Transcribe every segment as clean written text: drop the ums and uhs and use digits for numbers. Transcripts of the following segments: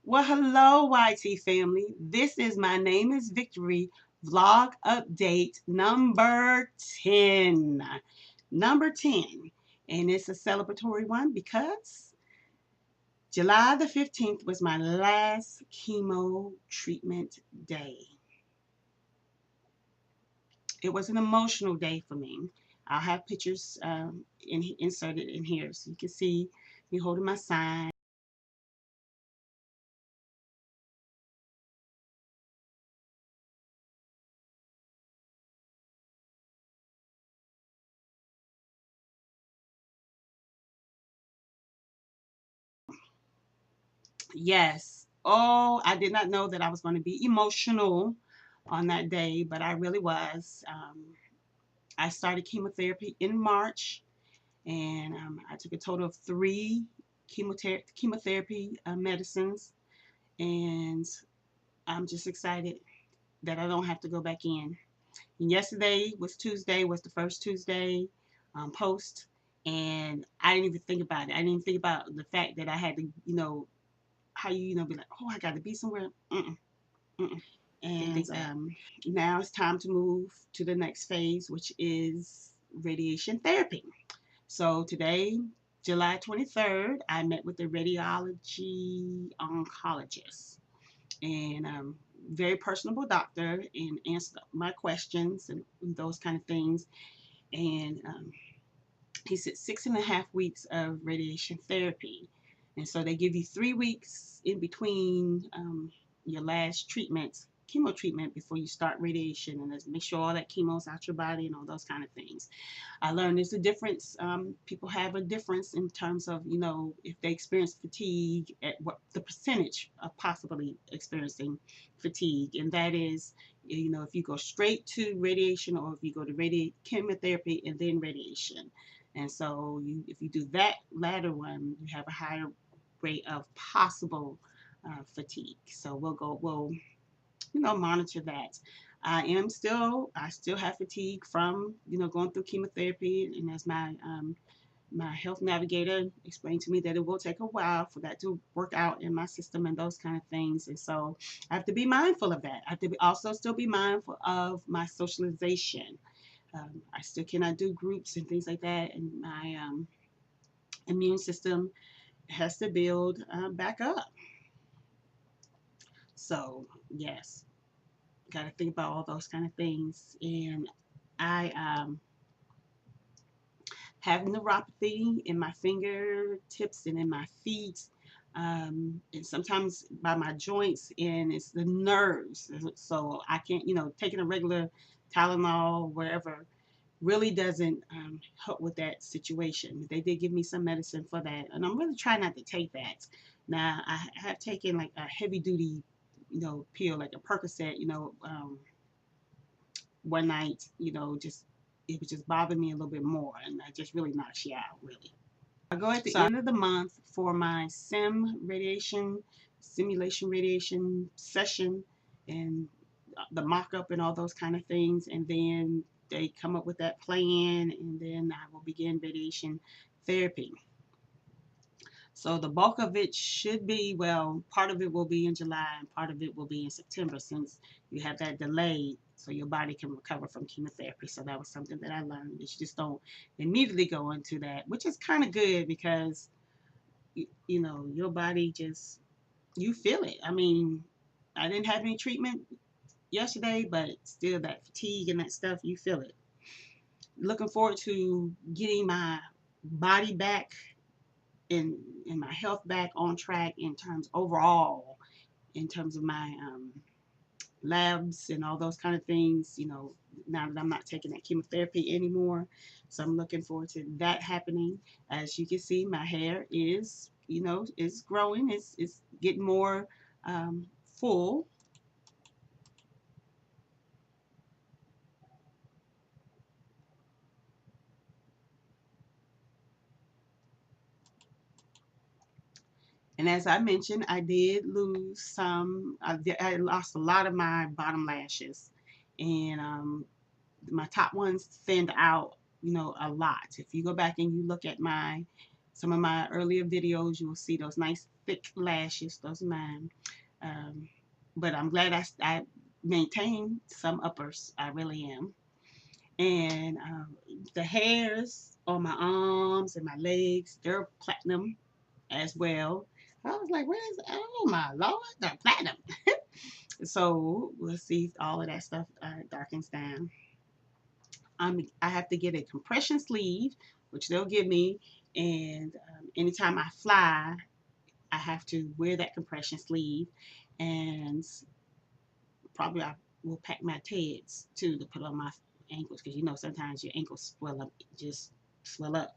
Well, hello, YT family. This is My Name is Victory vlog update number 10. Number 10. And it's a celebratory one because July the 15th was my last chemo treatment day. It was an emotional day for me. I'll have pictures inserted in here so you can see me holding my sign. Yes. Oh, I did not know that I was going to be emotional on that day, but I really was. I started chemotherapy in March, and I took a total of three chemotherapy medicines, and I'm just excited that I don't have to go back in. And yesterday was Tuesday, was the first Tuesday post, and I didn't even think about it. I didn't even think about the fact that I had to, how be like, oh, I got to be somewhere. And now it's time to move to the next phase, which is radiation therapy. So today, July 23rd, I met with the radiology oncologist, and very personable doctor, and answered my questions and those kind of things. And he said 6.5 weeks of radiation therapy. And so they give you 3 weeks in between your last treatment, chemo treatment, before you start radiation, and make sure all that chemo's out your body and all those kind of things. I learned there's a difference. People have a difference in terms of, if they experience fatigue, at what the percentage of possibly experiencing fatigue. And that is, if you go straight to radiation or if you go to chemotherapy and then radiation. And so if you do that latter one, you have a higher rate of possible fatigue. So we'll monitor that. I still have fatigue from, going through chemotherapy. And as my health navigator explained to me, that it will take a while for that to work out in my system and those kind of things. And so I have to be mindful of that. I have to also still be mindful of my socialization. I still cannot do groups and things like that, and my immune system has to build back up. So yes, got to think about all those kind of things. And I have neuropathy in my fingertips and in my feet, and sometimes by my joints, and it's the nerves. So I can't, taking a regular Tylenol, wherever, really doesn't help with that situation. They did give me some medicine for that, and I'm really trying not to take that. Now, I have taken like a heavy duty, pill, like a Percocet, one night, just it would just bother me a little bit more, and I just really knocks you out, really. I go at the end of the month for my simulation radiation session, and the mock up and all those kind of things. And then they come up with that plan, and then I will begin radiation therapy. So the bulk of it should be, well, part of it will be in July and part of it will be in September, since you have that delay so your body can recover from chemotherapy. So that was something that I learned, that you just don't immediately go into that, which is kind of good because, your body just, you feel it. I mean, I didn't have any treatment yesterday, but still that fatigue and that stuff, you feel it. Looking forward to getting my body back and my health back on track in terms overall, in terms of my labs and all those kind of things, now that I'm not taking that chemotherapy anymore. So I'm looking forward to that happening. As you can see, my hair is growing. It's getting more full. And as I mentioned, I did lose some. I lost a lot of my bottom lashes, and my top ones thinned out, a lot. If you go back and you look at my some of my earlier videos, you will see those nice thick lashes. Those are mine. Um, but I'm glad I maintain some uppers. I really am. And the hairs on my arms and my legs, they're platinum as well. I was like, where's, oh my Lord, the platinum. So we'll see if all of that stuff darkens down. I have to get a compression sleeve, which they'll give me. And anytime I fly, I have to wear that compression sleeve. And probably I will pack my Teds too to put on my ankles, because you know sometimes your ankles swell up, just swell up.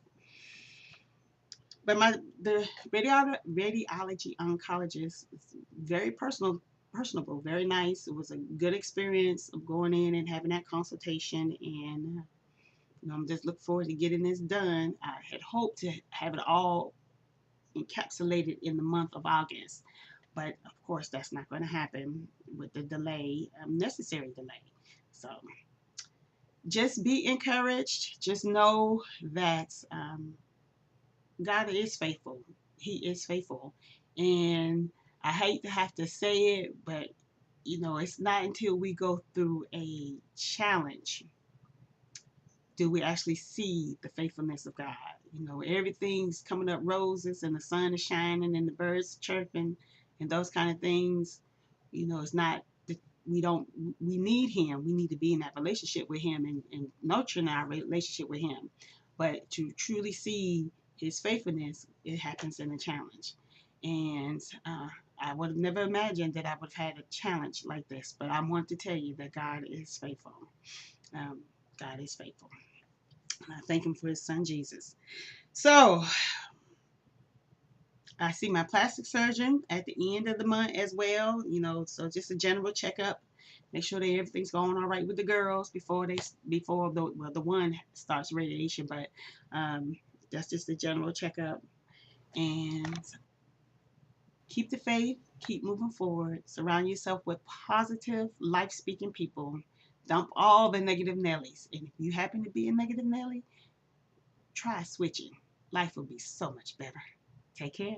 But the radiology oncologist is very personable, very nice. It was a good experience of going in and having that consultation, and I'm just looking forward to getting this done. I had hoped to have it all encapsulated in the month of August, but of course that's not going to happen with the delay, necessary delay. So just be encouraged. Just know that God is faithful. He is faithful. And I hate to have to say it, but it's not until we go through a challenge do we actually see the faithfulness of God. Everything's coming up roses and the sun is shining and the birds chirping and those kind of things. It's not that we need Him. We need to be in that relationship with Him and nurturing our relationship with Him. But to truly see His faithfulness, it happens in a challenge. And I would have never imagined that I would have had a challenge like this. But I want to tell you that God is faithful. God is faithful. And I thank Him for His Son, Jesus. So I see my plastic surgeon at the end of the month as well. So just a general checkup. Make sure that everything's going all right with the girls before the one starts radiation. But that's just a general checkup. And keep the faith. Keep moving forward. Surround yourself with positive, life-speaking people. Dump all the negative Nellies. And if you happen to be a negative Nelly, try switching. Life will be so much better. Take care.